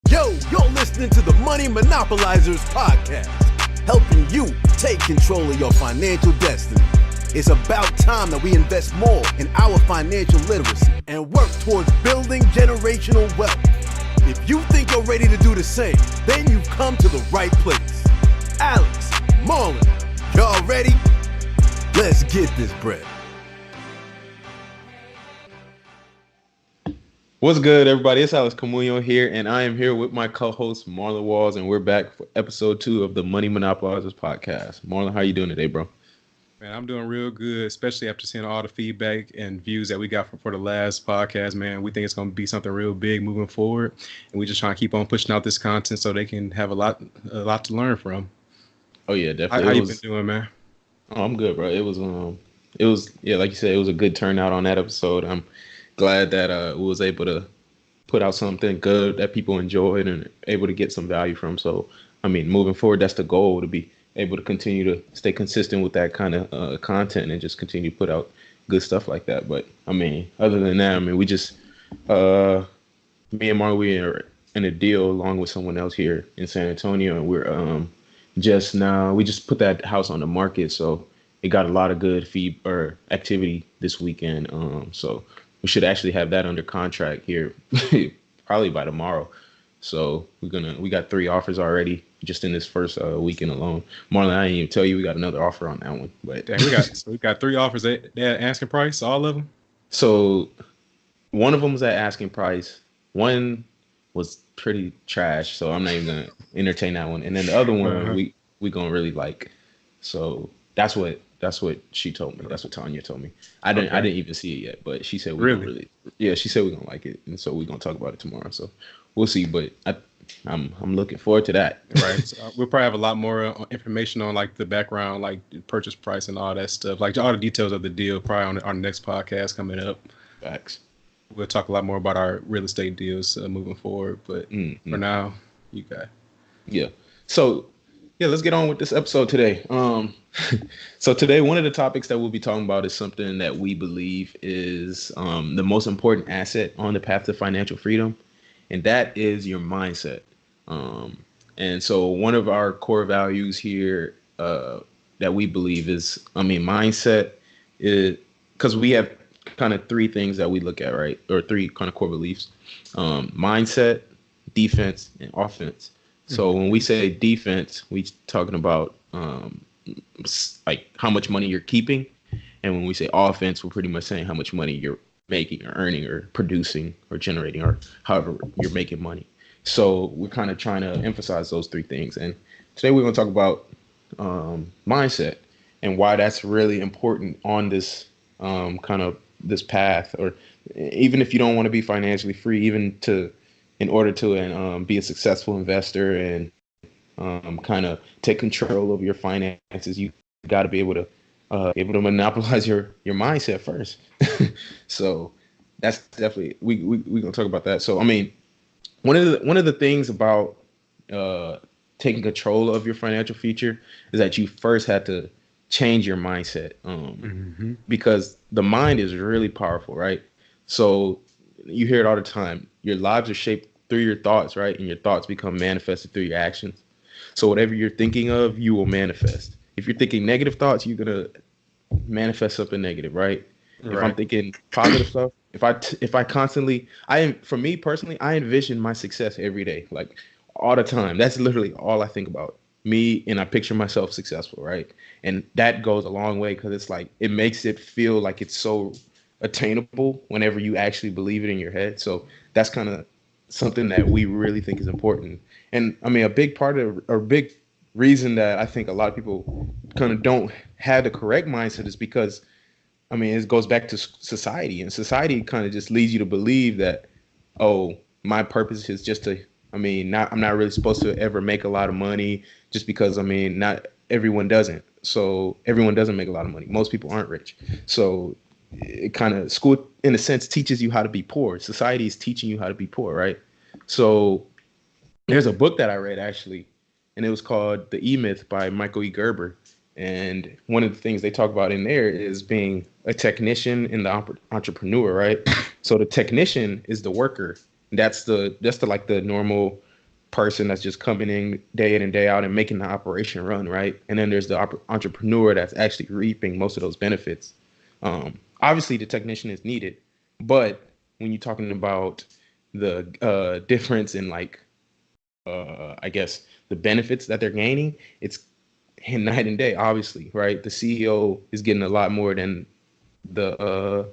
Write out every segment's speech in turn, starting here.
Yo, you're listening to the Money Monopolizers Podcast, helping you take control of your financial destiny. It's about time that we invest more in our financial literacy and work towards building generational wealth. If you think you're ready to do the same, then you've come to the right place. Alex, Marlon, y'all ready? Let's get this bread. What's good, everybody? It's Alex Camullo here, and I am here with my co-host, Marlon Walls, and we're back for episode 2 of the Money Monopolizers Podcast. Marlon, how you doing today, bro? Man, I'm doing real good, especially after seeing all the feedback and views that we got for the last podcast, man. We think it's going to be something real big moving forward, and we just trying to keep on pushing out this content so they can have a lot to learn from. Oh, yeah, definitely. How you been doing, man? Oh, I'm good, bro. It was, like you said, it was a good turnout on that episode. I'm glad that we was able to put out something good that people enjoyed and able to get some value from. So, I mean, moving forward, that's the goal, to be able to continue to stay consistent with that kind of content and just continue to put out good stuff like that. But, I mean, other than that, I mean, we just, me and Marlon, we are in a deal along with someone else here in San Antonio, and we're we just put that house on the market. So it got a lot of good activity this weekend. So we should actually have that under contract here probably by tomorrow. So we got 3 offers already just in this first weekend alone. Marlon, I didn't even tell you we got another offer on that one. But we got 3 offers. They at asking price, all of them? So one of them was at asking price. One was pretty trash, so I'm not even gonna entertain that one. And then the other one we gonna really like. So that's what she told me. That's what Tanya told me. I didn't even see it yet, but she said she said we're gonna like it, and so we're gonna talk about it tomorrow. So we'll see. But I'm looking forward to that. Right. So we'll probably have a lot more information on like the background, like the purchase price and all that stuff, like all the details of the deal, probably on our next podcast coming up. Facts. We'll talk a lot more about our real estate deals moving forward. But for now, you got. Yeah. So yeah, let's get on with this episode today. So today, one of the topics that we'll be talking about is something that we believe is the most important asset on the path to financial freedom, and that is your mindset. And so one of our core values here that we believe is, mindset is, because we have kind of 3 things that we look at, right? Or 3 kind of core beliefs: mindset, defense, and offense. So when we say defense, we talking about like how much money you're keeping, and when we say offense, we're pretty much saying how much money you're making or earning or producing or generating or however you're making money. So we're kind of trying to emphasize those 3 things. And today we're going to talk about mindset and why that's really important on this kind of this path, or even if you don't want to be financially free, even in order to be a successful investor and kind of take control of your finances, you got to be able to monopolize your mindset first. So that's definitely we're gonna talk about that. So I mean, one of the things about taking control of your financial future is that you first had to change your mindset, because the mind is really powerful, right? So you hear it all the time. Your lives are shaped through your thoughts, right? And your thoughts become manifested through your actions. So whatever you're thinking of, you will manifest. If you're thinking negative thoughts, you're gonna manifest something negative, right? If I'm thinking positive stuff, if I constantly, for me personally, I envision my success every day, like all the time. That's literally all I think about, me, and I picture myself successful, right? And that goes a long way, because it's like, it makes it feel like it's so attainable whenever you actually believe it in your head. So that's kind of something that we really think is important. And I mean, a big reason that I think a lot of people kind of don't have the correct mindset is because, I mean, it goes back to society, and society kind of just leads you to believe that, oh, my purpose is just to, I'm not really supposed to ever make a lot of money, just because, not everyone doesn't. So everyone doesn't make a lot of money. Most people aren't rich. So it kind of, school in a sense teaches you how to be poor. Society is teaching you how to be poor, right? So there's a book that I read actually, and it was called The E-Myth by Michael E. Gerber. And one of the things they talk about in there is being a technician and the entrepreneur, right? So the technician is the worker. That's the like the normal person that's just coming in and day out and making the operation run, right? And then there's the entrepreneur that's actually reaping most of those benefits. Obviously, the technician is needed, but when you're talking about the difference in like, I guess the benefits that they're gaining, it's night and day. Obviously, right? The CEO is getting a lot more than the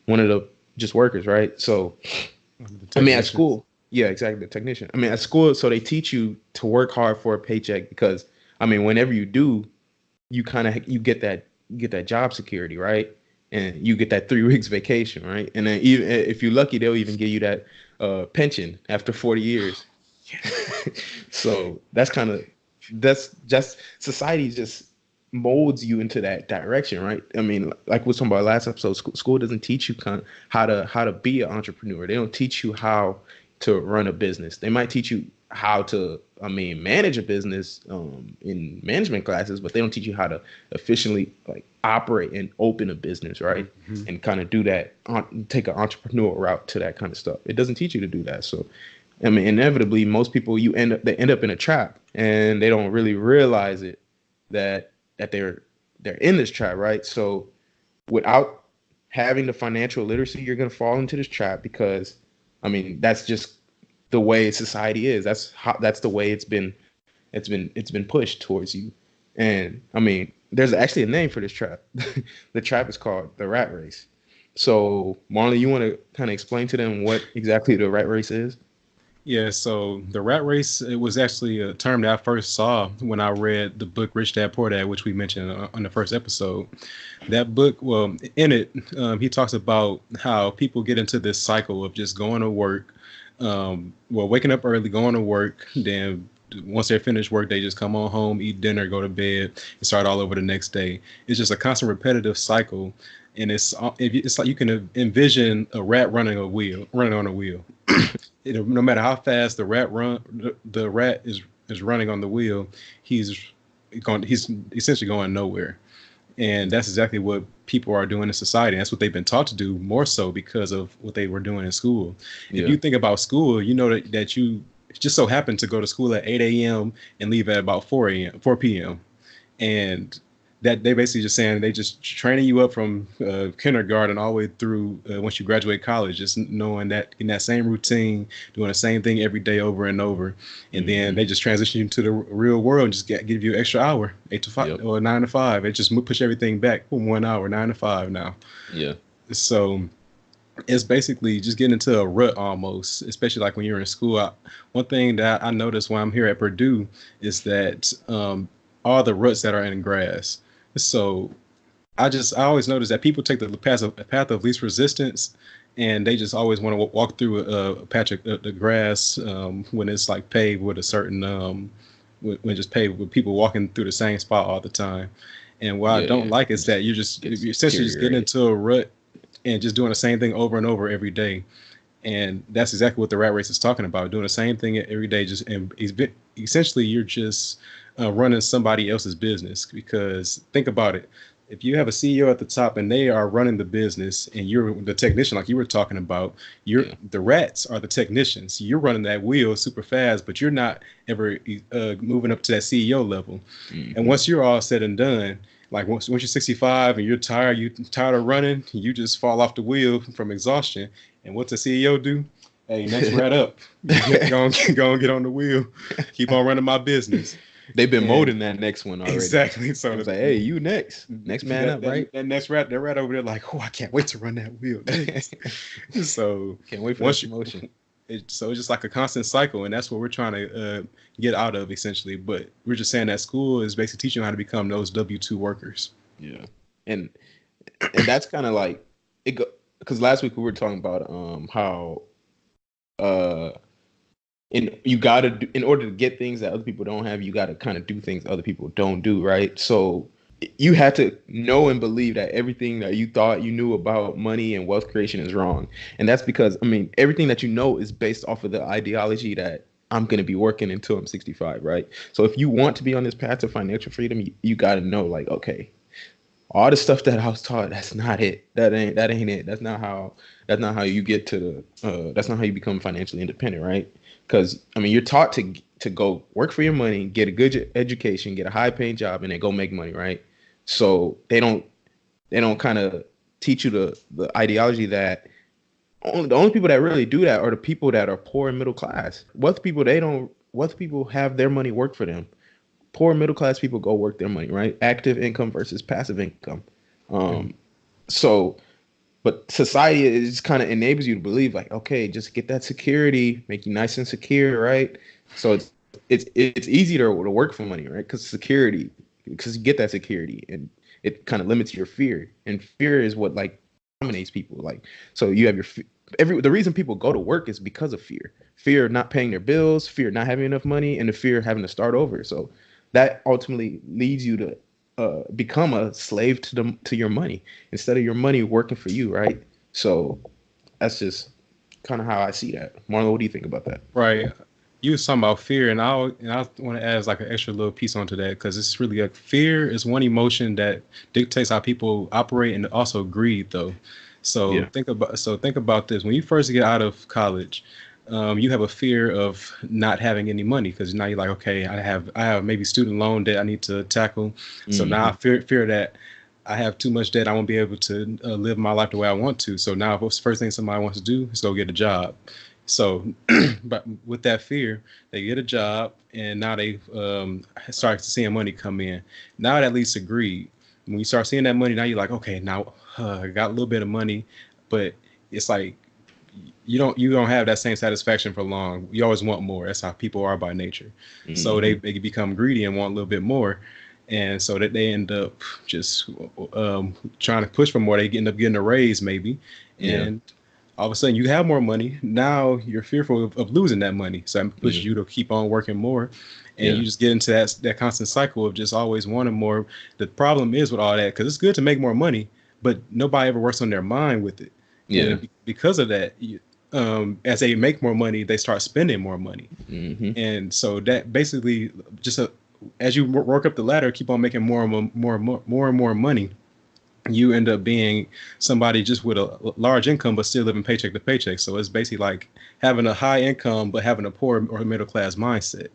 one of the just workers, right? So, I mean, at school. Yeah, exactly. The technician. I mean, at school, so they teach you to work hard for a paycheck because, I mean, whenever you do, you get that job security, right? And you get that 3 weeks vacation, right? And then even if you're lucky, they'll even give you that pension after 40 years. So that's just society just molds you into that direction, right? I mean, like we were talking about last episode, school doesn't teach you how to be an entrepreneur. They don't teach you how to run a business. They might teach you how to, manage a business in management classes, but they don't teach you how to efficiently like operate and open a business, right? Mm-hmm. And kind of do that, take an entrepreneurial route to that kind of stuff. It doesn't teach you to do that. So, I mean, inevitably, most people they end up in a trap, and they don't really realize it that they're in this trap, right? So, without having the financial literacy, you're gonna fall into this trap because, I mean, that's just the way society is. That's the way it's been pushed towards you. And I mean, there's actually a name for this trap. The trap is called the rat race. So, Marlon, you want to kind of explain to them what exactly the rat race is? Yeah, so the rat race, it was actually a term that I first saw when I read the book Rich Dad Poor Dad, which we mentioned on the first episode. That book, well, in it, he talks about how people get into this cycle of just going to work, waking up early, going to work, then once they're finished work, they just come on home, eat dinner, go to bed, and start all over the next day. It's just a constant repetitive cycle. And it's like you can envision a rat running on a wheel. No matter how fast the rat is running on the wheel, he's essentially going nowhere. And that's exactly what people are doing in society. That's what they've been taught to do, more so because of what they were doing in school. Yeah. If you think about school, you know that you just so happen to go to school at 8 a.m. and leave at about 4 p.m. And that they basically just saying they just training you up from kindergarten all the way through once you graduate college, just knowing that in that same routine, doing the same thing every day over and over. And then they just transition you to the real world and just give you an extra hour, 8 to 5 or 9 to 5. It just push everything back from 1 hour, 9 to 5 now. Yeah. So it's basically just getting into a rut almost, especially like when you're in school. One thing that I noticed when I'm here at Purdue is that all the ruts that are in grass. So I always notice that people take the path of least resistance, and they just always want to walk through a patch of the grass when it's like paved with a certain when just paved with people walking through the same spot all the time. And what I don't like is that you're essentially just getting into a rut and just doing the same thing over and over every day. And that's exactly what the rat race is talking about, doing the same thing every day. Essentially, you're just running somebody else's business, because think about it. If you have a CEO at the top and they are running the business and you're the technician, like you were talking about, the rats are the technicians. You're running that wheel super fast, but you're not ever moving up to that CEO level. Mm-hmm. And once you're all said and done, like once you're 65 and you're tired of running, you just fall off the wheel from exhaustion. And what's the CEO do? Hey, next rat up. Go and get on the wheel. Keep on running my business. They've been molding that next one already. Exactly. So it's like, hey, you next man up, right? That next rat, that rat over there, like, oh, I can't wait to run that wheel. So can't wait for that promotion. So it's just like a constant cycle, and that's what we're trying to get out of, essentially. But we're just saying that school is basically teaching you how to become those W-2 workers. Yeah, and that's kind of like it. Because last week we were talking about how in order to get things that other people don't have, you got to kind of do things other people don't do, right? So you had to know and believe that everything that you thought you knew about money and wealth creation is wrong. And that's because, everything that you know is based off of the ideology that I'm going to be working until I'm 65, right? So if you want to be on this path to financial freedom, you got to know, like, okay, all the stuff that I was taught, that's not it. That ain't it. That's not how you get to that's not how you become financially independent, right? Because I mean, you're taught to go work for your money, get a good education, get a high paying job, and then go make money, right? So they don't kind of teach you the ideology that the only people that really do that are the people that are poor and middle class. Wealthy people have their money work for them. Poor middle class people go work their money, right? Active income versus passive income. So, but society is kind of enables you to believe, like, okay, just get that security, make you nice and secure, right? So it's easier to work for money, right? Because you get that security, and it kind of limits your fear, and fear is what like dominates people. Like, so you have the reason people go to work is because of fear of not paying their bills, fear of not having enough money, and the fear of having to start over. So that ultimately leads you to become a slave to your money instead of your money working for you, right? So that's just kind of how I see that. Marlon, what do you think about that? Right. You was talking about fear, and I want to add like an extra little piece onto that, because it's really like fear is one emotion that dictates how people operate, and also greed though. So think about this. When you first get out of college, you have a fear of not having any money, because now you're like, okay, I have maybe student loan debt I need to tackle. So now I fear that I have too much debt, I won't be able to live my life the way I want to. So now the first thing somebody wants to do is go get a job. So, but with that fear, they get a job, and now they start seeing money come in. Now that leads to greed. When you start seeing that money, now you're like, okay, now I got a little bit of money, but it's like you don't have that same satisfaction for long. You always want more. That's how people are by nature. So they become greedy and want a little bit more. And so that they end up just trying to push for more. They end up getting a raise maybe. And all of a sudden you have more money. Now you're fearful of losing that money. So that pushes you to keep on working more. And you just get into that constant cycle of just always wanting more. The problem is with all that, because it's good to make more money, but nobody ever works on their mind with it. And because of that, as they make more money, they start spending more money. And so that basically just as you work up the ladder, keep on making more and more money, you end up being somebody just with a large income but still living paycheck to paycheck. So it's basically like having a high income but having a poor or middle class mindset.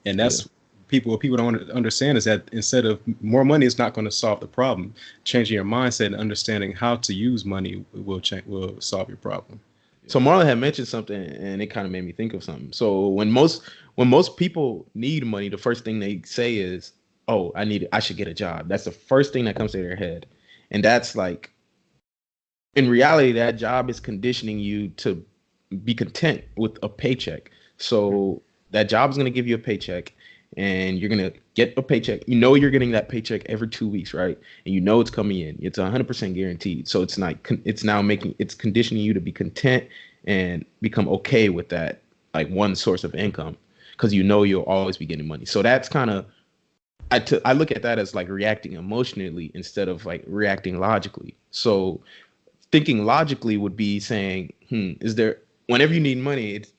And that's what people don't understand, is that instead of more money is not going to solve the problem. Changing your mindset and understanding how to use money will solve your problem. So Marlon had mentioned something, and it kind of made me think of something. So when most people need money, the first thing they say is, "Oh, I should get a job." That's the first thing that comes to their head, and that's like, in reality, that job is conditioning you to be content with a paycheck. So that job is going to give you a paycheck, and you're going to get a paycheck. You know you're getting that paycheck every 2 weeks, right? And you know it's coming in. It's 100% guaranteed. So it's conditioning you to be content and become okay with that, like, one source of income, because you know you'll always be getting money. So that's kind of, I look at that as like reacting emotionally instead of like reacting logically. So thinking logically would be saying, whenever you need money, it's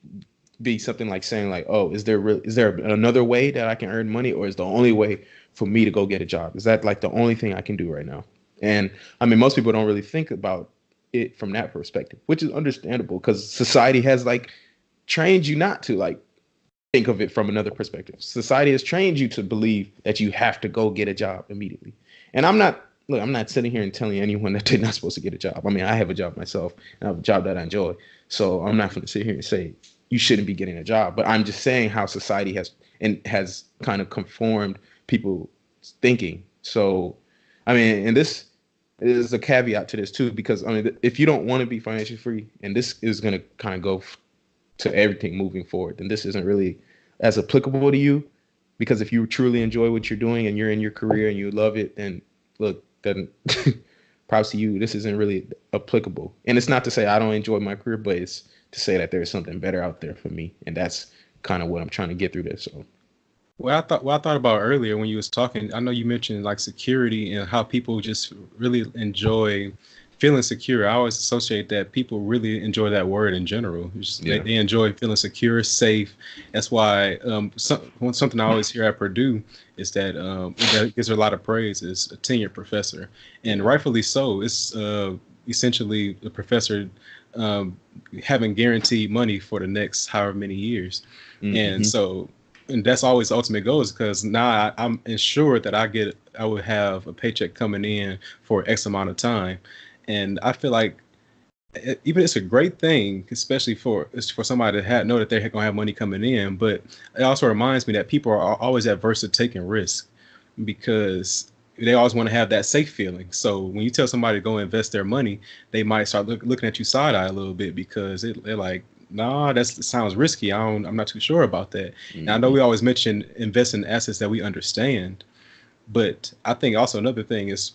be something like saying like, oh, is there another way that I can earn money, or is the only way for me to go get a job? Is that like the only thing I can do right now? And I mean, most people don't really think about it from that perspective, which is understandable, because society has like trained you not to like think of it from another perspective. Society has trained you to believe that you have to go get a job immediately. And I'm not sitting here and telling anyone that they're not supposed to get a job. I mean, I have a job myself, and I have a job that I enjoy. So I'm not going to sit here and say you shouldn't be getting a job, but I'm just saying how society has kind of conformed people's thinking. So, I mean, and this is a caveat to this too, because I mean, if you don't want to be financially free, and this is going to kind of go to everything moving forward, then this isn't really as applicable to you, because if you truly enjoy what you're doing and you're in your career and you love it, then look, then props to you. This isn't really applicable. And it's not to say I don't enjoy my career, but it's to say that there's something better out there for me. And that's kind of what I'm trying to get through this. So What I thought about earlier when you was talking, I know you mentioned like security and how people just really enjoy feeling secure. I always associate that people really enjoy that word in general. They enjoy feeling secure, safe. That's why something I always hear at Purdue is that that gives her a lot of praise is a tenured professor, and rightfully so. It's essentially the professor having guaranteed money for the next however many years, and so. And that's always the ultimate goal, is because now I'm ensured that I would have a paycheck coming in for X amount of time. And I feel like even it's a great thing, especially for somebody to know that they're going to have money coming in. But it also reminds me that people are always adverse to taking risks because they always want to have that safe feeling. So when you tell somebody to go invest their money, they might start looking at you side eye a little bit because they're like, nah, that sounds risky. I'm not too sure about that. And I know we always mention invest in assets that we understand, but I think also another thing is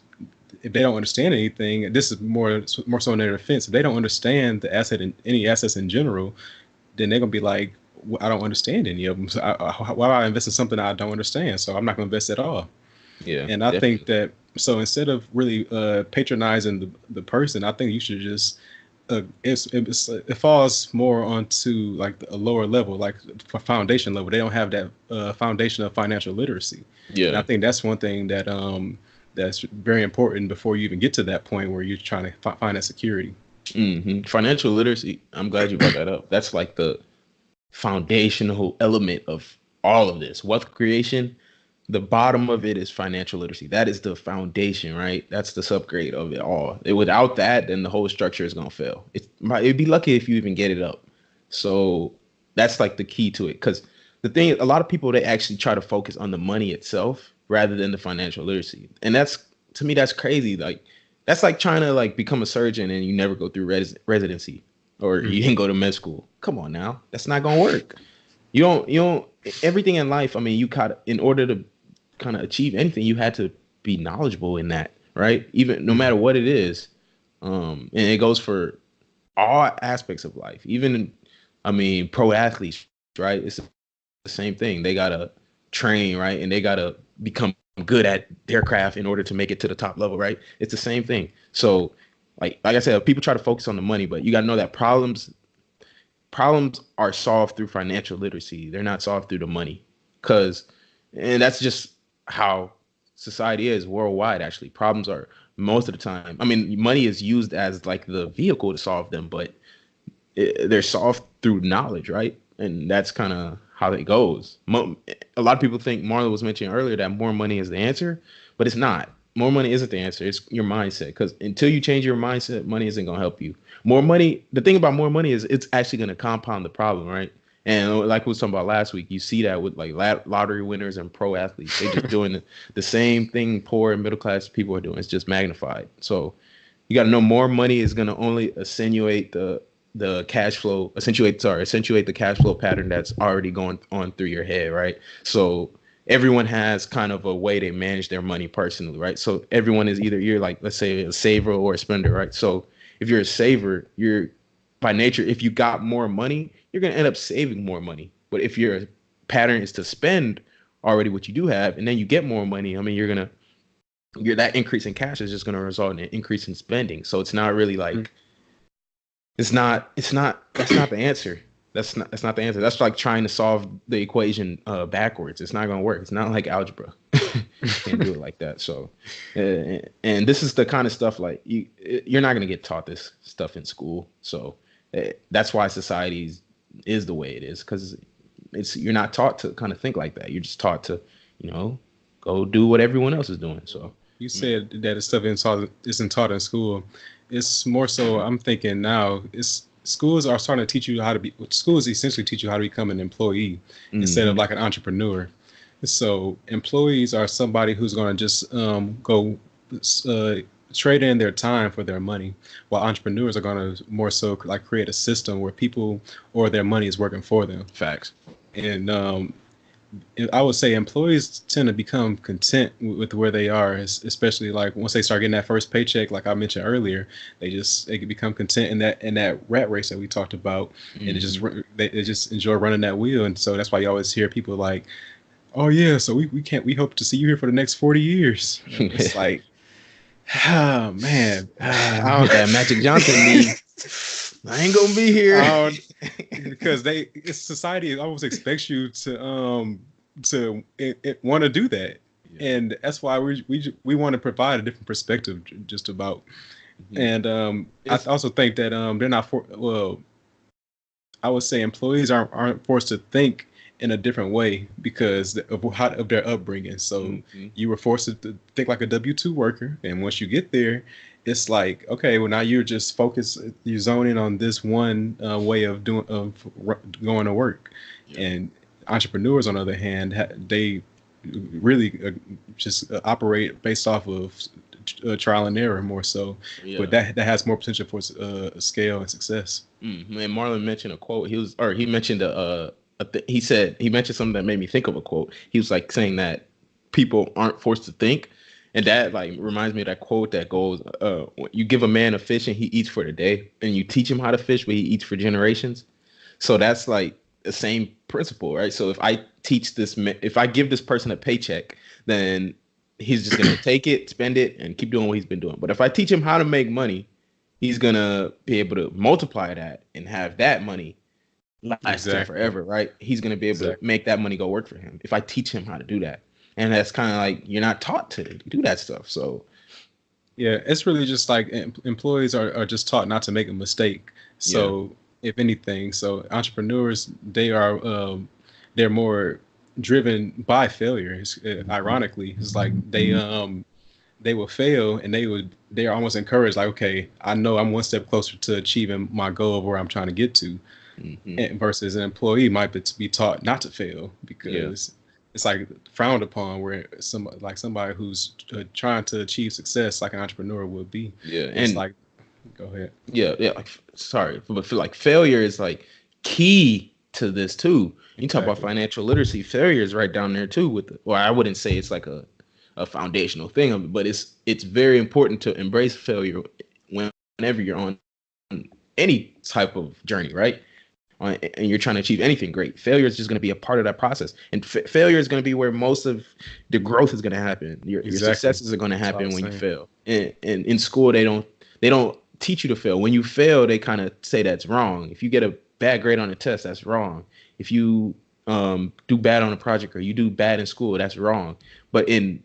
if they don't understand anything, this is more so in their defense. If they don't understand the asset and any assets in general, then they're gonna be like, well, I don't understand any of them. So why do I invest in something I don't understand? So I'm not gonna invest at all. Yeah, and I think that so instead of really patronizing the person, I think you should just it falls more onto like a lower level, like for foundation level. They don't have that foundation of financial literacy. Yeah, and I think that's one thing that that's very important before you even get to that point where you're trying to find that security. Financial literacy. I'm glad you brought that up. That's like the foundational element of all of this. Wealth creation. The bottom of it is financial literacy. That is the foundation, right? That's the subgrade of it all. Without that, then the whole structure is going to fail. It'd be lucky if you even get it up. So that's like the key to it. Because the thing, a lot of people, they actually try to focus on the money itself rather than the financial literacy. And that's, to me, that's crazy. Like, that's like trying to like become a surgeon and you never go through residency or you didn't go to med school. Come on now. That's not going to work. You don't, everything in life, I mean, in order to kind of achieve anything, you had to be knowledgeable in that, right? Even no matter what it is. And it goes for all aspects of life. Even, I mean, pro athletes, right? It's the same thing. They got to train, right? And they got to become good at their craft in order to make it to the top level, right? It's the same thing. So like I said, people try to focus on the money, but you got to know that problems are solved through financial literacy. They're not solved through the money. And that's just how society is worldwide. Actually, problems are most of the time, I mean, money is used as like the vehicle to solve them, but they're solved through knowledge, right? And that's kind of how it goes. A lot of people think, Marlon was mentioning earlier, that more money is the answer, but it's not. More money isn't the answer. It's your mindset, because until you change your mindset, money isn't going to help you. More money, the thing about more money is it's actually going to compound the problem, right? And like we was talking about last week, you see that with like lottery winners and pro athletes. They're just doing the same thing poor and middle class people are doing. It's just magnified. So you got to know more money is going to only accentuate the cash flow, accentuate the cash flow pattern that's already going on through your head, right? So everyone has kind of a way they manage their money personally, right? So everyone is either, you're like, let's say a saver or a spender, right? So if you're a saver, you're by nature, if you got more money, you're going to end up saving more money. But if your pattern is to spend already what you do have, and then you get more money, I mean, that increase in cash is just going to result in an increase in spending. So it's not really like, that's not the answer. That's not the answer. That's like trying to solve the equation backwards. It's not going to work. It's not like algebra. Can't do it like that. So, and this is the kind of stuff like you're not going to get taught this stuff in school. So that's why society is the way it is, because you're not taught to kind of think like that. You're just taught to, go do what everyone else is doing. So you said that this stuff isn't taught in school. It's more so, I'm thinking now, schools are starting to teach you schools essentially teach you how to become an employee instead of like an entrepreneur. So employees are somebody who's going to just go trade in their time for their money, while entrepreneurs are going to more so like create a system where people or their money is working for them. Facts. And I would say employees tend to become content with where they are, especially like once they start getting that first paycheck, like I mentioned earlier, they can become content in that rat race that we talked about, and they just enjoy running that wheel. And so that's why you always hear people like, "Oh yeah, so we hope to see you here for the next 40 years." It's like, Oh man, I don't that Magic Johnson need. I ain't gonna be here because society almost expects you to want to do that, and that's why we want to provide a different perspective just about. And I also think that they're not I would say employees aren't forced to think in a different way because of their upbringing. So you were forced to think like a W-2 worker, and once you get there, it's like, okay, well now you're just focused, you zone in on this one way of going to work. And entrepreneurs, on the other hand, they really just operate based off of trial and error more so, but that has more potential for scale and success. And Marlon mentioned a quote. He mentioned he mentioned something that made me think of a quote. He was like saying that people aren't forced to think, and that like reminds me of that quote that goes, "You give a man a fish and he eats for the day, and you teach him how to fish, but he eats for generations." So that's like the same principle, right? So if I give this person a paycheck, then he's just gonna take it, spend it, and keep doing what he's been doing. But if I teach him how to make money, he's gonna be able to multiply that and have that money last forever, right? He's gonna be able to make that money go work for him if I teach him how to do that. And that's kind of like you're not taught to do that stuff. So yeah, it's really just like employees are just taught not to make a mistake. So if anything, so entrepreneurs, they're more driven by failure. Ironically, it's like they will fail and they're almost encouraged, like, okay, I know I'm one step closer to achieving my goal of where I'm trying to get to. And versus an employee might be taught not to fail because it's like frowned upon, where somebody who's trying to achieve success like an entrepreneur would be. It's like, go ahead. Like, sorry, but feel like failure is like key to this too. You talk about financial literacy, failure is right down there too. I wouldn't say it's like a foundational thing, but it's very important to embrace failure whenever you're on any type of journey, right? And you're trying to achieve anything great. Failure is just going to be a part of that process, and failure is going to be where most of the growth is going to happen. Your successes are going to happen when you fail. And in school, they don't teach you to fail. When you fail, they kind of say that's wrong. If you get a bad grade on a test, that's wrong. If you do bad on a project or you do bad in school, that's wrong. But if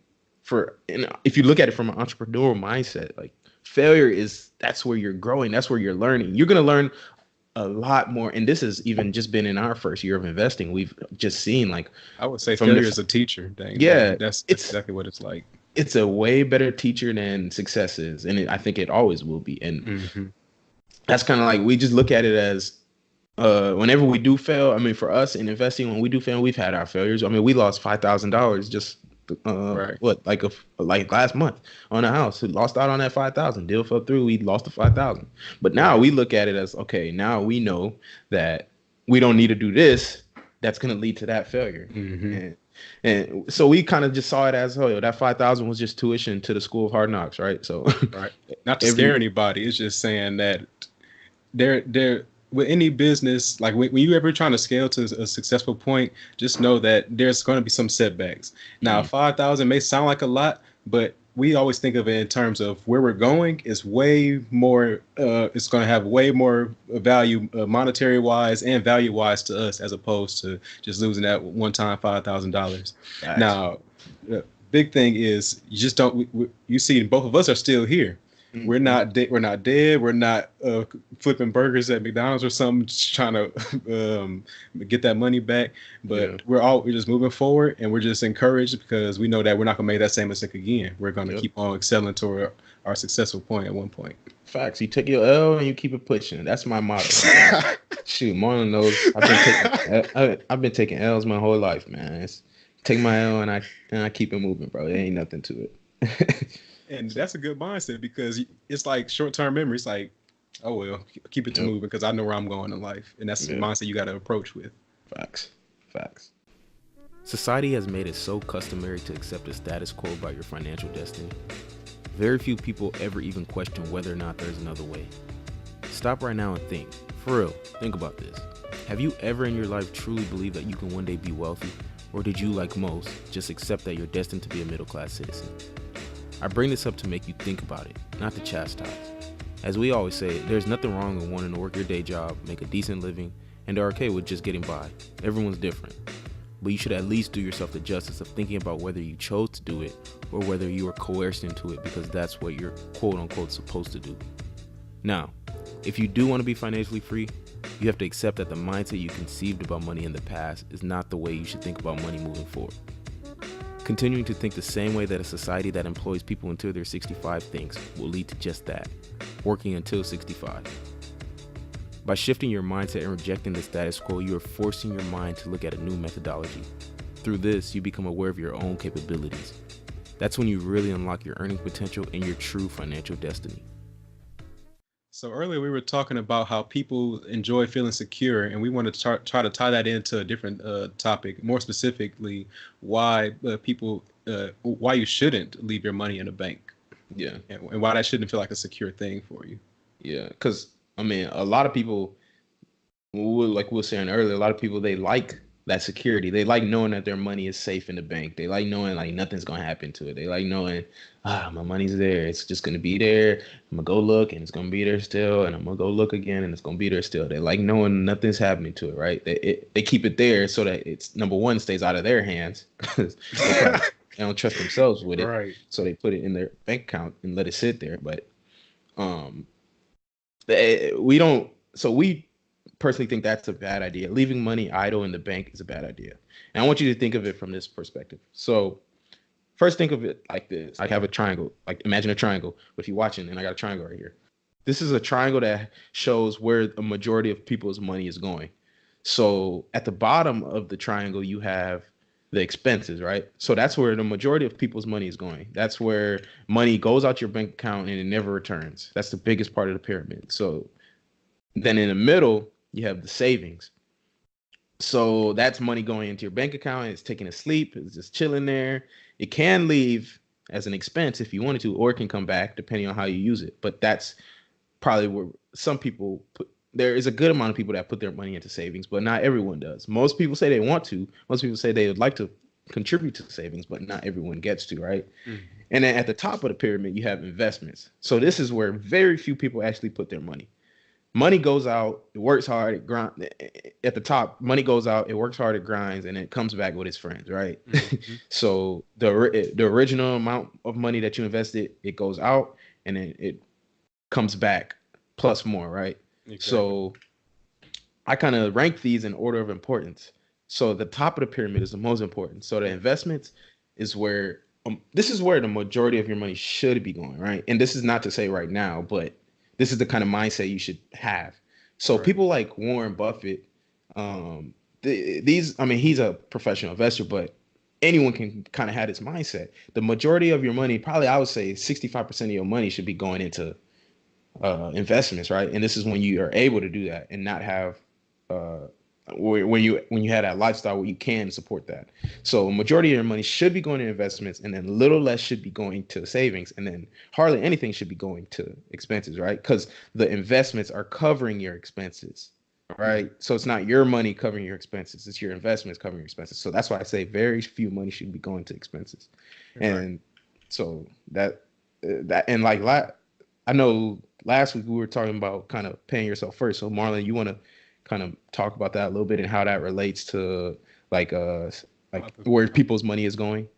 you look at it from an entrepreneurial mindset, like failure that's where you're growing. That's where you're learning. You're going to learn a lot more. And this has even just been in our first year of investing. We've just seen, like, I would say failure is a teacher. Dang, that's exactly what it's like. It's a way better teacher than success is. And I think it always will be. And that's kind of like, we just look at it as, whenever we do fail, I mean, for us in investing, when we do fail, we've had our failures. I mean, we lost $5,000 just like last month on a house. We lost out on that $5,000. Deal fell through. We lost the $5,000. But now we look at it as, okay, now we know that we don't need to do this. That's going to lead to that failure. And so we kind of just saw it as, that $5,000 was just tuition to the School of Hard Knocks, right? So not to scare anybody. It's just saying that they're with any business, like when you ever trying to scale to a successful point, just know that there's going to be some setbacks. Now, 5,000 may sound like a lot, but we always think of it in terms of where we're going is way more. It's going to have way more value, monetary wise and value wise to us, as opposed to just losing that one time $5,000. Now, the big thing is you just don't. You see, both of us are still here. We're not dead. We're not flipping burgers at McDonald's or something, just trying to get that money back. But we're just moving forward, and we're just encouraged because we know that we're not gonna make that same mistake again. We're gonna keep on excelling toward our successful point at one point. Facts. You take your L and you keep it pushing. That's my motto. Shoot, Marlon knows. I've been taking L's my whole life, man. Take my L and I keep it moving, bro. There ain't nothing to it. And that's a good mindset because it's like short-term memory. It's like, oh, well, keep it to moving because I know where I'm going in life. And that's the mindset you got to approach with. Facts. Society has made it so customary to accept the status quo about your financial destiny. Very few people ever even question whether or not there's another way. Stop right now and think. For real, think about this. Have you ever in your life truly believed that you can one day be wealthy? Or did you, like most, just accept that you're destined to be a middle-class citizen? I bring this up to make you think about it, not to chastise. As we always say, there's nothing wrong with wanting to work your day job, make a decent living, and are okay with just getting by. Everyone's different. But you should at least do yourself the justice of thinking about whether you chose to do it or whether you were coerced into it because that's what you're quote-unquote supposed to do. Now, if you do want to be financially free, you have to accept that the mindset you conceived about money in the past is not the way you should think about money moving forward. Continuing to think the same way that a society that employs people until they're 65 thinks will lead to just that, working until 65. By shifting your mindset and rejecting the status quo, you are forcing your mind to look at a new methodology. Through this, you become aware of your own capabilities. That's when you really unlock your earning potential and your true financial destiny. So earlier we were talking about how people enjoy feeling secure, and we want to try to tie that into a different topic, more specifically, why why you shouldn't leave your money in a bank. Yeah. And why that shouldn't feel like a secure thing for you. Yeah, because, I mean, a lot of people, like we were saying earlier, a lot of people, they like that security. They like knowing that their money is safe in the bank. They like knowing like nothing's going to happen to it. They like knowing, my money's there. It's just going to be there. I'm going to go look and it's going to be there still. And I'm going to go look again and it's going to be there still. They like knowing nothing's happening to it, right? They keep it there so that it's, number one, stays out of their hands. They don't trust themselves with it. Right. So they put it in their bank account and let it sit there. But we personally think that's a bad idea. Leaving money idle in the bank is a bad idea. And I want you to think of it from this perspective. So first, think of it like this. I have a triangle. Like, imagine a triangle. But if you're watching, and I got a triangle right here. This is a triangle that shows where a majority of people's money is going. So at the bottom of the triangle, you have the expenses, right? So that's where the majority of people's money is going. That's where money goes out your bank account and it never returns. That's the biggest part of the pyramid. So then in the middle, you have the savings. So that's money going into your bank account. It's taking a sleep. It's just chilling there. It can leave as an expense if you wanted to, or it can come back depending on how you use it. But that's probably where some people put. There is a good amount of people that put their money into savings, but not everyone does. Most people say they want to. Most people say they would like to contribute to savings, but not everyone gets to, right? Mm-hmm. And then at the top of the pyramid, you have investments. So this is where very few people actually put their money. Money goes out, it works hard, it grinds. At the top, money goes out, it works hard, it grinds, and it comes back with its friends, right? Mm-hmm. So the original amount of money that you invested, it goes out, and then it comes back plus more, right? Exactly. So I kind of rank these in order of importance. So the top of the pyramid is the most important. So the investments is where this is where the majority of your money should be going, right? And this is not to say right now, but this is the kind of mindset you should have. So right. People like Warren Buffett, he's a professional investor, but anyone can kind of have this mindset. The majority of your money, probably I would say 65% of your money should be going into investments, right? And this is when you are able to do that and not have when you have that lifestyle where you can support that. So a majority of your money should be going to investments, and then little less should be going to savings, and then hardly anything should be going to expenses, right? Because the investments are covering your expenses, right? So it's not your money covering your expenses, it's your investments covering your expenses. So that's why I say very few money should be going to expenses. Right. And so that and like I know last week we were talking about kind of paying yourself first. So Marlon, you want to kind of talk about that a little bit and how that relates to like where people's money is going?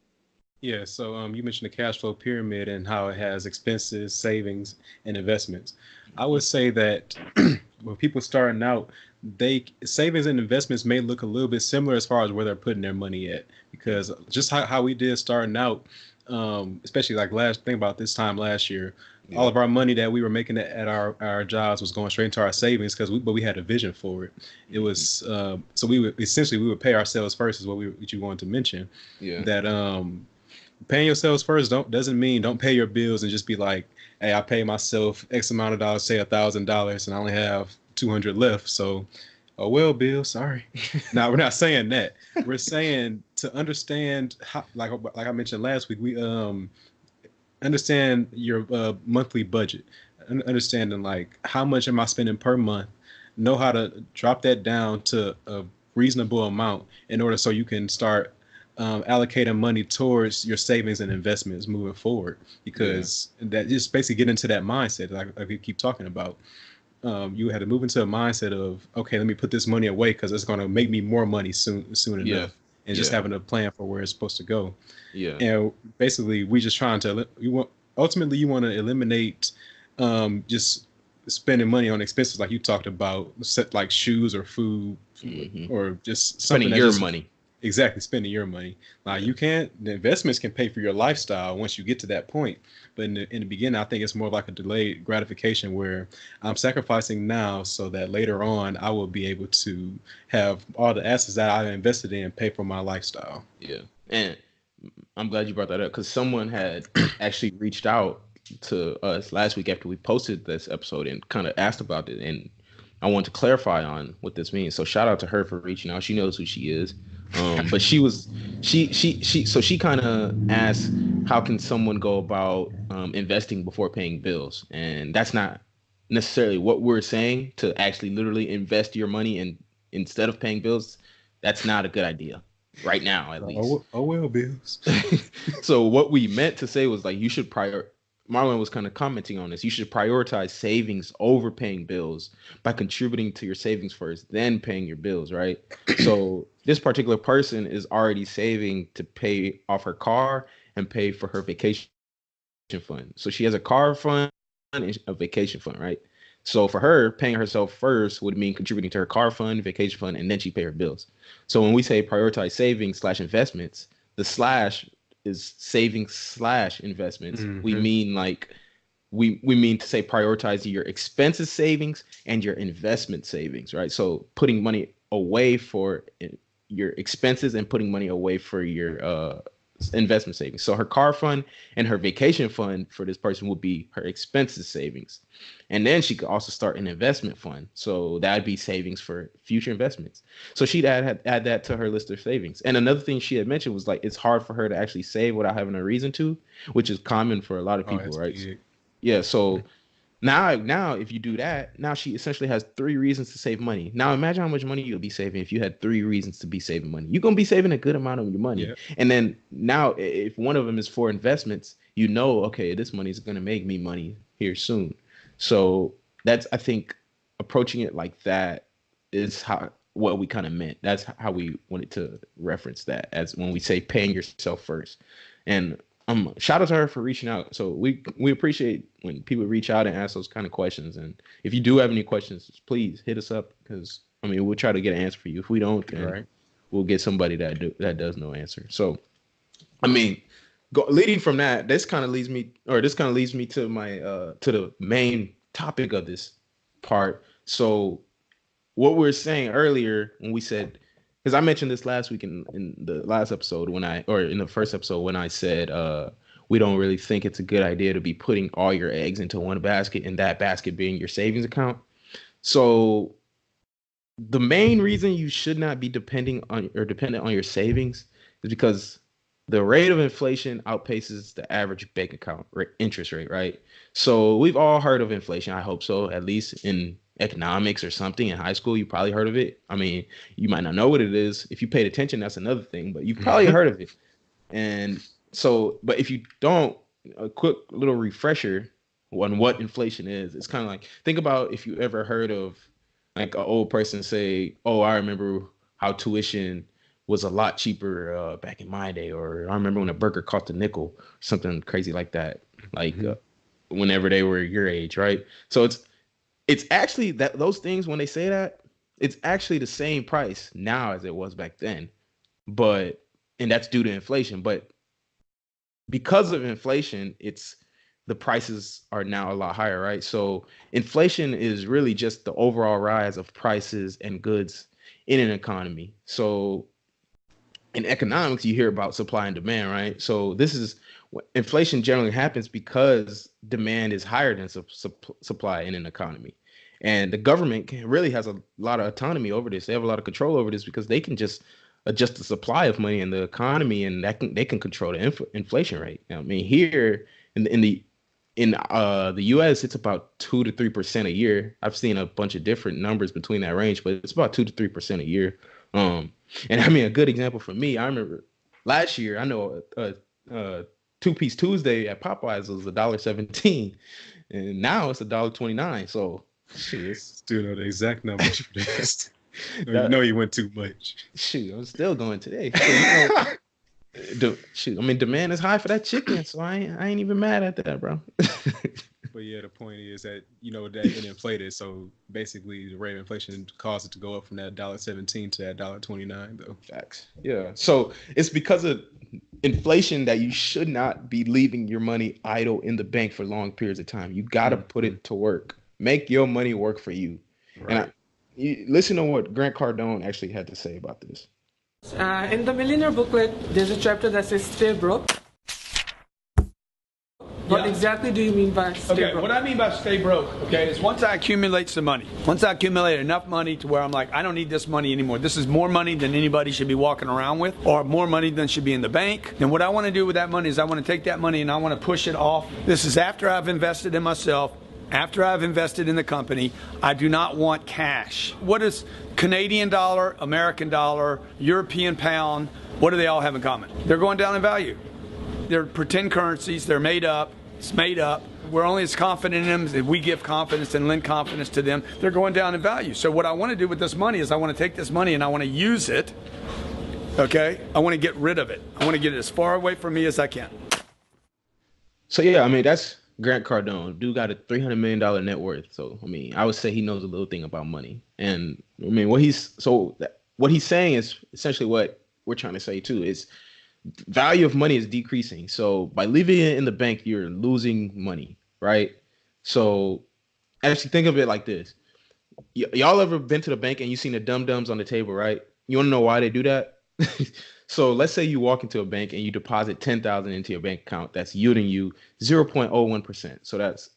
Yeah, so you mentioned the cash flow pyramid and how it has expenses, savings, and investments. I would say that when people starting out, savings and investments may look a little bit similar as far as where they're putting their money at, because just how we did starting out, especially like think about this time last year, yeah. All of our money that we were making at our jobs was going straight into our savings but we had a vision for it. It was so we would pay ourselves first is what you wanted to mention. Yeah. That paying yourselves first doesn't mean don't pay your bills and just be like, hey, I pay myself X amount of dollars, say $1,000, and I only have $200 left. So, oh well, Bill, sorry. Now we're not saying that. We're saying to understand how, like I mentioned last week, we understand your monthly budget, understanding like how much am I spending per month, know how to drop that down to a reasonable amount in order so you can start allocating money towards your savings and investments moving forward, because that just basically get into that mindset like we keep talking about. You had to move into a mindset of, okay, let me put this money away because it's going to make me more money soon enough, and just having a plan for where it's supposed to go. Yeah. And basically, we just trying to you want to eliminate just spending money on expenses like you talked about, like shoes or food, or just spending your money. Exactly, spending your money. The investments can pay for your lifestyle once you get to that point. But in the beginning, I think it's more like a delayed gratification where I'm sacrificing now so that later on I will be able to have all the assets that I invested in pay for my lifestyle. Yeah. And I'm glad you brought that up, because someone had actually reached out to us last week after we posted this episode and kind of asked about it. And I want to clarify on what this means. So shout out to her for reaching out. She knows who she is. But she kind of asked, how can someone go about investing before paying bills? And that's not necessarily what we're saying, to actually literally invest your money and instead of paying bills. That's not a good idea right now, at least. Oh well, bills. So what we meant to say was, like, you should Marlon was kind of commenting on this. You should prioritize savings over paying bills by contributing to your savings first, then paying your bills, right? So this particular person is already saving to pay off her car and pay for her vacation fund. So she has a car fund and a vacation fund, right? So for her, paying herself first would mean contributing to her car fund, vacation fund, and then she pay her bills. So when we say prioritize savings / investments, the slash is savings / investments. We mean we mean to say prioritize your expenses savings and your investment savings, right? So putting money away for your expenses and putting money away for your investment savings. So her car fund and her vacation fund for this person would be her expenses savings. And then she could also start an investment fund. So that'd be savings for future investments. So she'd add that to her list of savings. And another thing she had mentioned was, like, it's hard for her to actually save without having a reason to, which is common for a lot of people, right? Big. Yeah. So now if you do that, now she essentially has 3 reasons to save money. Now imagine how much money you'll be saving if you had 3 reasons to be saving money. You're going to be saving a good amount of your money. Yeah. And then now if one of them is for investments, okay, this money is going to make me money here soon. So that's, I think, approaching it like that is what we kind of meant. That's how we wanted to reference that, as when we say paying yourself first. And shout out to her for reaching out. So we appreciate when people reach out and ask those kind of questions. And if you do have any questions, please hit us up, because we'll try to get an answer for you. If we don't, then we'll get somebody that does know answer. So leading from that, this kind of leads me to my to the main topic of this part. So what we were saying earlier when we said, because I mentioned this last week in the last episode in the first episode when I said we don't really think it's a good idea to be putting all your eggs into one basket, and that basket being your savings account. So the main reason you should not be dependent on your savings is because the rate of inflation outpaces the average bank account interest rate, right? So we've all heard of inflation. I hope so, at least in economics or something in high school. You probably heard of it. You might not know what it is. If you paid attention, that's another thing, but you've probably heard of it. And so, but if you don't, a quick little refresher on what inflation is. It's kind of like, think about if you ever heard of, like, an old person say, oh, I remember how tuition was a lot cheaper back in my day, or I remember when a burger cost a nickel, something crazy like that, like whenever they were your age, right? So it's actually that those things, when they say that, it's actually the same price now as it was back then, and that's due to inflation. But because of inflation, the prices are now a lot higher, right? So inflation is really just the overall rise of prices and goods in an economy. So in economics, you hear about supply and demand, right? So inflation generally happens because demand is higher than supply in an economy. And the government really has a lot of autonomy over this. They have a lot of control over this because they can just adjust the supply of money in the economy, and they can control the inflation rate. Now, here in the U.S., it's about 2 to 3% a year. I've seen a bunch of different numbers between that range, but it's about 2 to 3% a year. And a good example for me, I remember last year, I know two-piece Tuesday at Popeyes was $1.17, and now it's $1.29. So shit, Still know the exact number you pressed. You know you went too much. Shoot, I'm still going today. So, demand is high for that chicken, so I ain't even mad at that, bro. But yeah, the point is that that it inflated. So basically, the rate of inflation caused it to go up from that $1.17 to that $1.29, though. Facts. Yeah. So it's because of inflation that you should not be leaving your money idle in the bank for long periods of time. You got to put it to work. Make your money work for you. Right. And you listen to what Grant Cardone actually had to say about this. In the Millionaire booklet, there's a chapter that says stay broke. What exactly do you mean by stay broke? What I mean by stay broke, is once I accumulate some money, once I accumulate enough money to where I'm like, I don't need this money anymore. This is more money than anybody should be walking around with, or more money than should be in the bank. Then what I want to do with that money is I want to take that money and I want to push it off. This is after I've invested in myself. After I've invested in the company, I do not want cash. What is Canadian dollar, American dollar, European pound, what do they all have in common? They're going down in value. They're pretend currencies. They're made up. It's made up. We're only as confident in them as if we give confidence and lend confidence to them. They're going down in value. So what I want to do with this money is I want to take this money and I want to use it, I want to get rid of it. I want to get it as far away from me as I can. So, yeah, that's Grant Cardone. Dude got a $300 million net worth. So, I would say he knows a little thing about money. And, what he's saying is essentially what we're trying to say, too, is value of money is decreasing. So by leaving it in the bank, you're losing money, right? So actually think of it like this. Y'all ever been to the bank and you seen the dum-dums on the table, right? You want to know why they do that? So let's say you walk into a bank and you deposit $10,000 into your bank account. That's yielding you 0.01%. So that's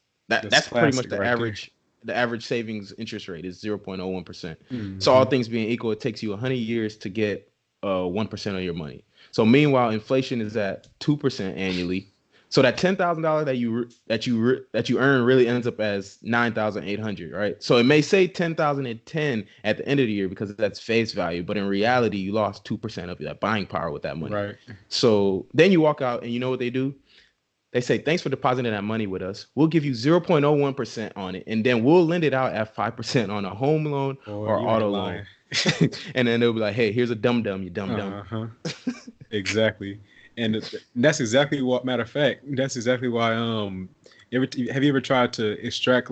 pretty much the average. The average savings interest rate is 0.01%. Mm-hmm. So all things being equal, it takes you 100 years to get 1% of your money. So meanwhile, inflation is at 2% annually. So that $10,000 that you earn really ends up as $9,800, right? So it may say $10,010 at the end of the year because that's face value, but in reality, you lost 2% of that buying power with that money. Right. So then you walk out and you know what they do? They say, thanks for depositing that money with us. We'll give you 0.01% on it, and then we'll lend it out at 5% on a home loan or auto loan. And then they'll be like, hey, here's a dum-dum, you dum-dum. Exactly. And that's exactly what, matter of fact, that's exactly why, have you ever tried to extract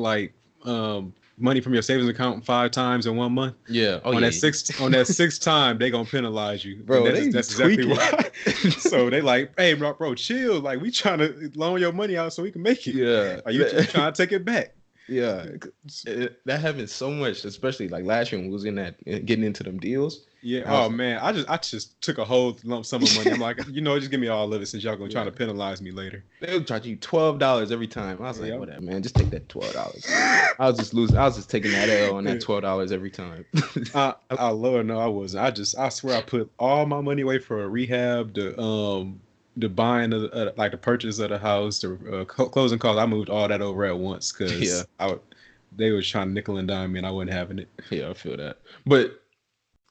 money from your savings account 5 times in 1 month? Yeah. On that sixth time, they gonna penalize you. Bro, that's exactly why. So they like, hey, bro, chill. Like, we trying to loan your money out so we can make it. Yeah. Are you trying to take it back? Yeah. That happens so much, especially like last year when we was getting into them deals. Yeah. Oh man, I just took a whole lump sum of money. I'm like, just give me all of it since y'all gonna try to penalize me later. They'll charge you $12 every time. I was like, whatever, man, just take that $12. I was just taking that L on that $12 every time. Lord, no, I wasn't. I swear I put all my money away for a rehab, the buying of the purchase of the house, the closing costs. I moved all that over at once because they was trying to nickel and dime me and I wasn't having it. Yeah, I feel that. But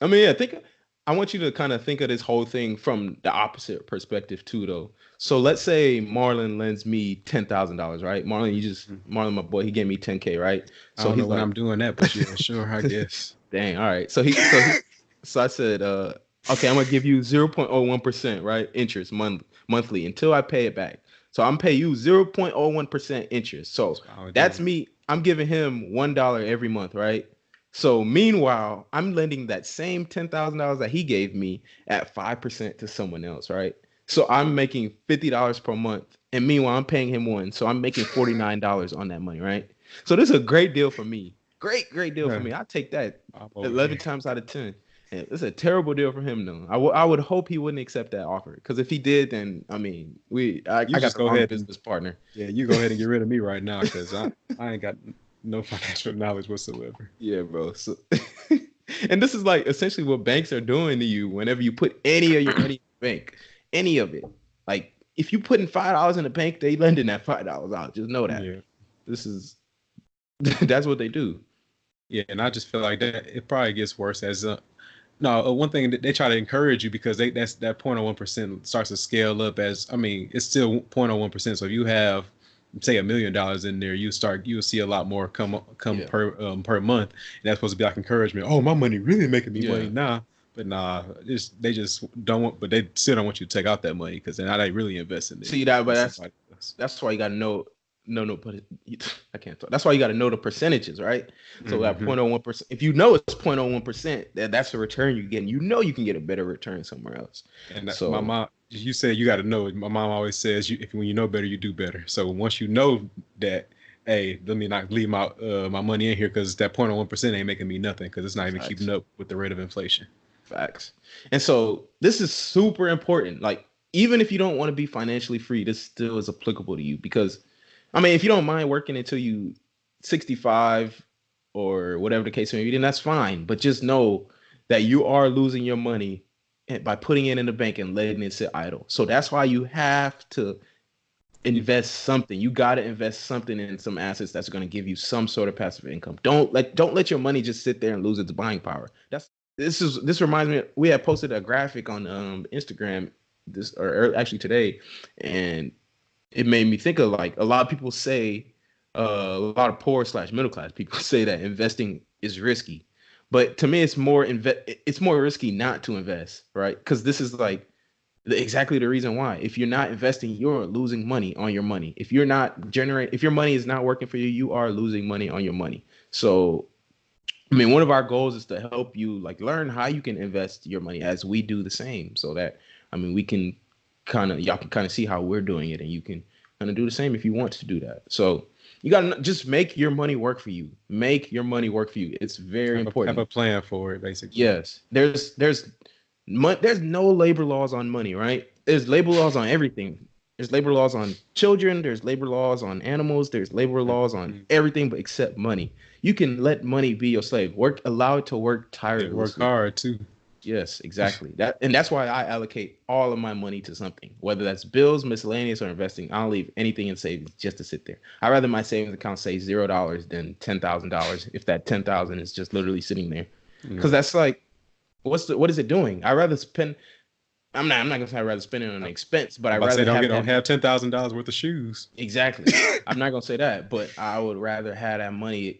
I want you to kind of think of this whole thing from the opposite perspective too, though. So let's say Marlon lends me $10,000, right? Marlon, my boy, he gave me $10K, right? So I don't know when I'm doing that, but yeah, sure, I guess. Dang, all right. So I said, okay, I'm gonna give you 0.01%, right? Interest monthly until I pay it back. So I'm paying you 0.01% interest. So that's me. I'm giving him $1 every month, right? So meanwhile, I'm lending that same $10,000 that he gave me at 5% to someone else, right? So I'm making $50 per month, and meanwhile I'm paying him $1, so I'm making $49 on that money, right? So this is a great deal for me. Great deal for me. I take that 11 times out of 10. And it's a terrible deal for him, though. I would hope he wouldn't accept that offer, because if he did, then I got the wrong business partner. Yeah, you go ahead and get rid of me right now, because I ain't got no financial knowledge whatsoever. Yeah, bro. So, and this is like essentially what banks are doing to you whenever you put any of your money in the bank, any of it. Like if you put in $5 in the bank, they lending that $5 out. Just know that. Yeah. That's what they do. Yeah, and I just feel like that it probably gets worse as No, one thing that they try to encourage you because that's that 0.01% starts to scale up as, I mean, it's still 0.01%. So if you have, say, $1 million in there, you'll see a lot more come Yeah. per month. And that's supposed to be like encouragement. Oh, my money really making me money now. But nah, they just don't want, but they still don't want you to take out that money because then now they really investing in it. See that, but that's why you got to know. But I can't talk. That's why you got to know the percentages, right? So that 0.01%, if you know it's 0.01%, that's the return you're getting. You know you can get a better return somewhere else. And so my mom, you said you got to know. My mom always says, when you know better, you do better. So once you know that, hey, let me not leave my money in here because that 0.01% ain't making me nothing because it's not even keeping up with the rate of inflation. Facts. And so this is super important. Like, even if you don't want to be financially free, this still is applicable to you because, I mean, if you don't mind working until you 65 or whatever the case may be, then that's fine. But just know that you are losing your money by putting it in the bank and letting it sit idle. So that's why you have to invest something. You got to invest something in some assets that's going to give you some sort of passive income. Don't let your money just sit there and lose its buying power. This reminds me, we had posted a graphic on Instagram actually today, and it made me think of, like, a lot of people say, a lot of poor / middle class people say that investing is risky, but to me it's more risky not to invest, right? Because this is like exactly the reason why. If you're not investing, you're losing money on your money. If your money is not working for you, you are losing money on your money. So I mean, one of our goals is to help you, like, learn how you can invest your money as we do the same, so that, I mean, y'all can kind of see how we're doing it, and you can kind of do the same if you want to do that. So you got to just make your money work for you. Make your money work for you. It's very important. Have a plan for it, basically. Yes. There's no labor laws on money, right? There's labor laws on everything. There's labor laws on children. There's labor laws on animals. There's labor laws on everything but except money. You can let money be your slave. Allow it to work tirelessly. Work hard too. Yes, exactly. That's why I allocate all of my money to something, whether that's bills, miscellaneous, or investing. I don't leave anything in savings just to sit there. I'd rather my savings account say $0 than $10,000 if that $10,000 is just literally sitting there. Because that's like, what is it doing? I'd rather spend. I'm not gonna say I'd rather spend it on an expense, but I'd rather don't have $10,000 worth of shoes. Exactly. I'm not gonna say that, but I would rather have that money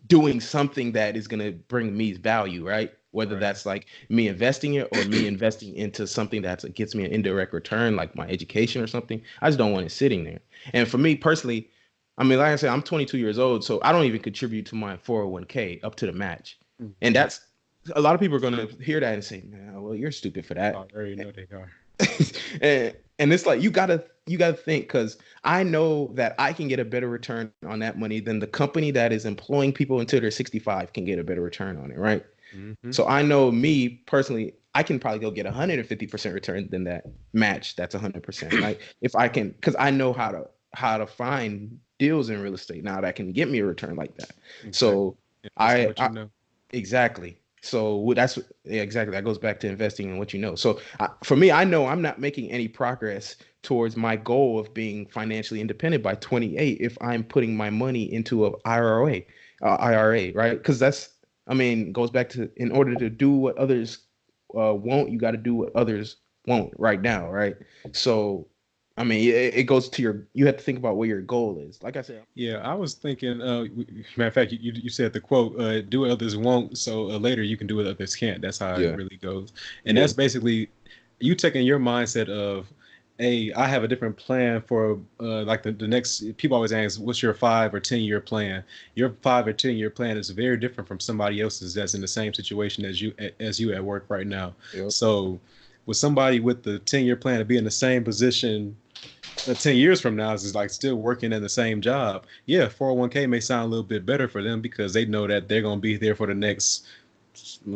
doing something that is gonna bring me value, right? Whether that's like me investing it or me investing into something that gets me an indirect return, like my education or something. I just don't want it sitting there. And for me personally, I mean, like I said, I'm 22 years old, so I don't even contribute to my 401k up to the match. And that's, a lot of people are going to hear that and say, man, well, you're stupid for that. I already know they are. and it's like, you gotta think, because I know that I can get a better return on that money than the company that is employing people until they're 65 can get a better return on it, right? So I know, me personally, I can probably go get 150% return than that match. That's 100%. Like, if I can, because I know how to find deals in real estate now that can get me a return like that. Exactly. So exactly. So that's exactly, that goes back to investing in what you know. So for me, I know I'm not making any progress towards my goal of being financially independent by 28 if I'm putting my money into a IRA, right? Because that's, I mean, goes back to, in order to do what others won't, you got to do what others won't right now, right? So, I mean, it goes to you have to think about what your goal is. Like I said. Yeah, I was thinking, matter of fact, you said the quote, do what others won't, so later you can do what others can't. That's how it really goes. And that's basically you taking your mindset of, hey, I have a different plan for like the next, people always ask, what's your 5 or 10 year plan? Your 5 or 10 year plan is very different from somebody else's that's in the same situation as you at work right now. Yep. So with somebody with the 10-year plan to be in the same position 10 years from now is like still working in the same job. Yeah, 401k may sound a little bit better for them because they know that they're going to be there for the next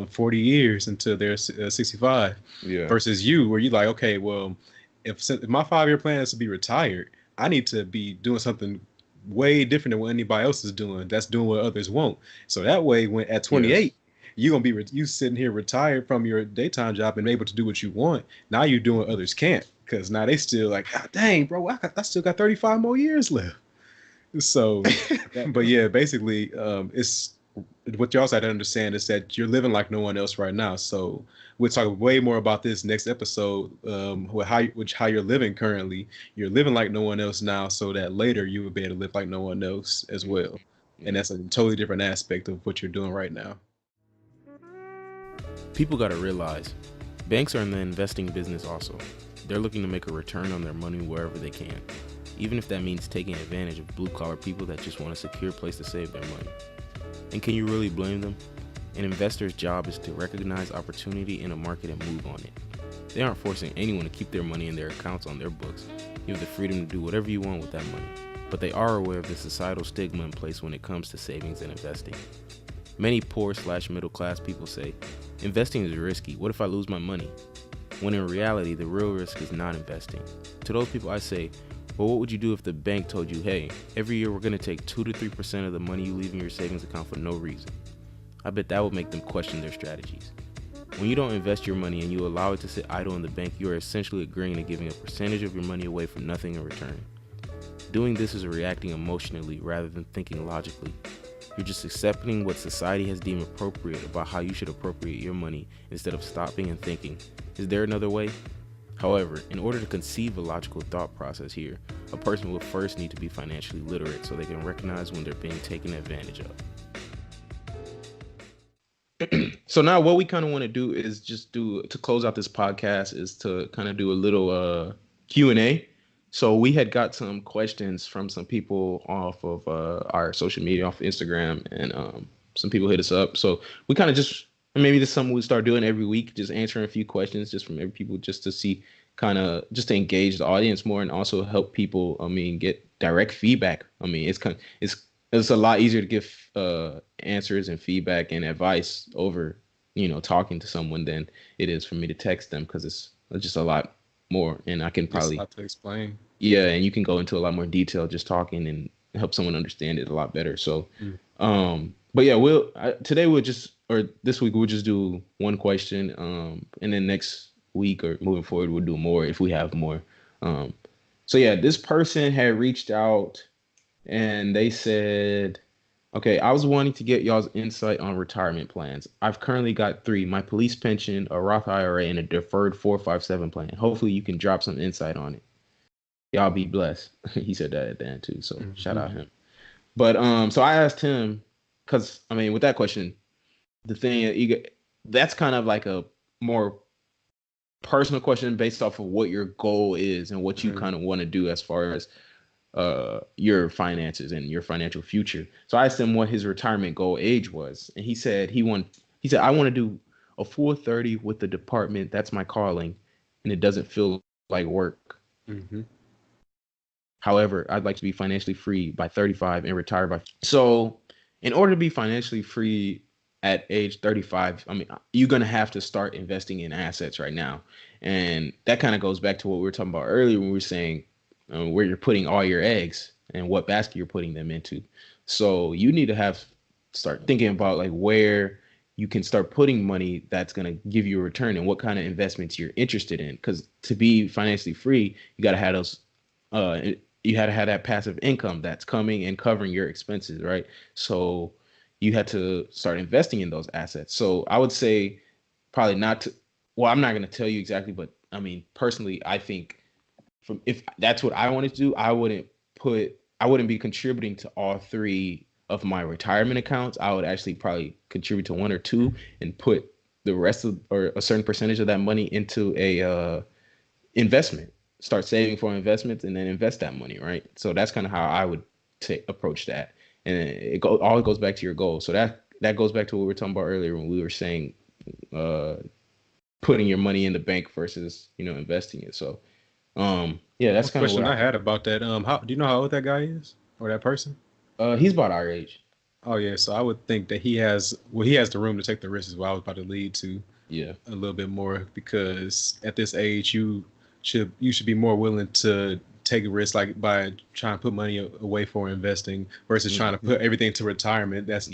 40 years until they're 65. Yeah. Versus you, where you're like, okay, well, if my 5-year plan is to be retired, I need to be doing something way different than what anybody else is doing. That's doing what others won't. So that way, when at 28, you're gonna be you sitting here retired from your daytime job and able to do what you want. Now you're doing what others can't, because now they still like, oh, dang, bro, I still got 35 more years left. So, but yeah, basically, it's what you also have to understand is that you're living like no one else right now. So we'll talk way more about this next episode, with how you're living currently. You're living like no one else now, so that later you will be able to live like no one else as well. And that's a totally different aspect of what you're doing right now. People got to realize banks are in the investing business also. They're looking to make a return on their money wherever they can, even if that means taking advantage of blue-collar people that just want a secure place to save their money. And can you really blame them? An investor's job is to recognize opportunity in a market and move on it. They aren't forcing anyone to keep their money in their accounts on their books. You have the freedom to do whatever you want with that money. But they are aware of the societal stigma in place when it comes to savings and investing. Many poor/middle class people say, investing is risky. What if I lose my money? When in reality, the real risk is not investing. To those people I say, well, what would you do if the bank told you, hey, every year we're going to take 2 to 3% of the money you leave in your savings account for no reason? I bet that would make them question their strategies. When you don't invest your money and you allow it to sit idle in the bank, you are essentially agreeing to giving a percentage of your money away for nothing in return. Doing this is reacting emotionally rather than thinking logically. You're just accepting what society has deemed appropriate about how you should appropriate your money instead of stopping and thinking, is there another way? However, in order to conceive a logical thought process here, a person will first need to be financially literate so they can recognize when they're being taken advantage of. So now what we kind of want to do is to close out this podcast is to kind of do a little Q&A. So we had got some questions from some people off of our social media, off Instagram, and some people hit us up. So we kind of maybe this is something we start doing every week, just answering a few questions just from every people, just to see just to engage the audience more and also help people, get direct feedback. It's a lot easier to give answers and feedback and advice over, talking to someone than it is for me to text them, because it's just a lot more, and I can probably a lot to explain. Yeah, and you can go into a lot more detail just talking and help someone understand it a lot better. So, but yeah, this week we'll just do one question, and then next week or moving forward we'll do more if we have more. So yeah, this person had reached out and they said, okay, I was wanting to get y'all's insight on retirement plans. I've currently got 3, my police pension, a Roth IRA, and a deferred 457 plan. Hopefully you can drop some insight on it. Y'all be blessed. He said that at the end too, so shout out him. But so I asked him, because with that question, the thing, that's kind of like a more personal question based off of what your goal is and what you kind of want to do as far as your finances and your financial future. So I asked him what his retirement goal age was, and he said I want to do a full 30 with the department. That's my calling, and it doesn't feel like work. However, I'd like to be financially free by 35 and retire by. So in order to be financially free at age 35, you're going to have to start investing in assets right now. And that kind of goes back to what we were talking about earlier when we were saying where you're putting all your eggs and what basket you're putting them into. So you need to start thinking about like where you can start putting money that's going to give you a return and what kind of investments you're interested in. Because to be financially free, you got to have those, you had to have that passive income that's coming and covering your expenses, right? So you had to start investing in those assets. So I would say probably not to, well, I'm not going to tell you exactly, but personally, I think if that's what I wanted to do, I wouldn't be contributing to all 3 of my retirement accounts. I would actually probably contribute to 1 or 2 and put the rest of, or a certain percentage of that money into a investment, start saving for investments and then invest that money. Right. So that's kind of how I would approach that. And all goes back to your goal. So that goes back to what we were talking about earlier when we were saying putting your money in the bank versus, investing it. So, that's kind of question I had about that. How do you know how old that guy is or that person? He's about our age. Oh yeah, so I would think that he has the room to take the risk, is what I was about to lead to. Yeah, a little bit more, because at this age you should be more willing to take a risk, like by trying to put money away for investing versus trying to put everything to retirement. That's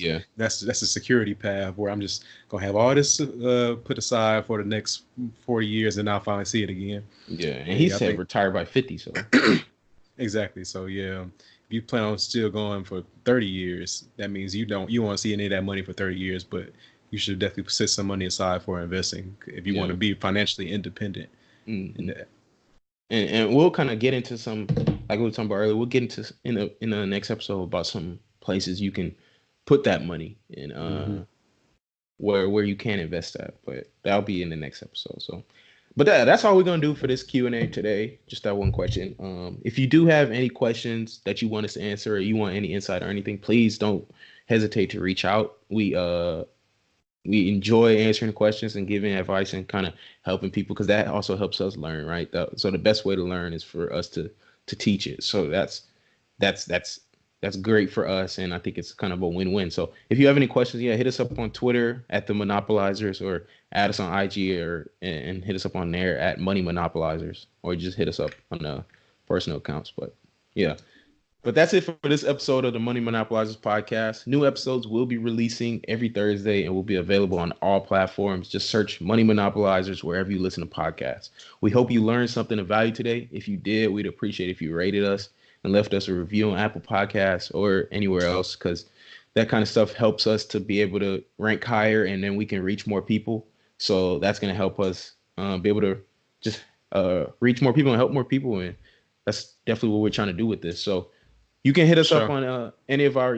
a security path where I'm just gonna have all this put aside for the next 40 years and I'll finally see it again. Yeah, and he said retire by 50. So exactly. So if you plan on still going for 30 years, that means you want to see any of that money for 30 years, but you should definitely set some money aside for investing if you want to be financially independent in that. And we'll kind of get into some, like we were talking about earlier, we'll get into in the next episode about some places you can put that money in, where you can invest that, but that'll be in the next episode. So, but that's all we're gonna do for this Q&A today. Just that one question. If you do have any questions that you want us to answer, or you want any insight or anything, please don't hesitate to reach out. We enjoy answering questions and giving advice and kind of helping people, because that also helps us learn, right? So the best way to learn is for us to teach it. So that's great for us, and I think it's kind of a win-win. So if you have any questions, hit us up on Twitter at the Monopolizers, or add us on IG, and hit us up on there at Money Monopolizers, or just hit us up on the personal accounts. But that's it for this episode of the Money Monopolizers Podcast. New episodes will be releasing every Thursday and will be available on all platforms. Just search Money Monopolizers wherever you listen to podcasts. We hope you learned something of value today. If you did, we'd appreciate if you rated us and left us a review on Apple Podcasts or anywhere else, because that kind of stuff helps us to be able to rank higher, and then we can reach more people. So that's going to help us be able to just reach more people and help more people. And that's definitely what we're trying to do with this. So you can hit us up on any of our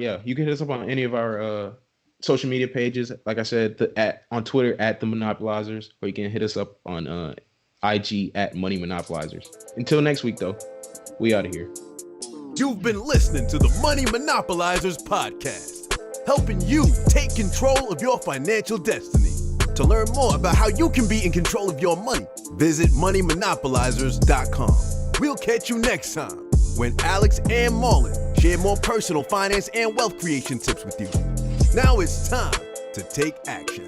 social media pages. Like I said, on Twitter at the Monopolizers, or you can hit us up on IG at Money Monopolizers. Until next week, though, we out of here. You've been listening to the Money Monopolizers Podcast, helping you take control of your financial destiny. To learn more about how you can be in control of your money, visit moneymonopolizers.com. We'll catch you next time when Alex and Marlon share more personal finance and wealth creation tips with you. Now it's time to take action.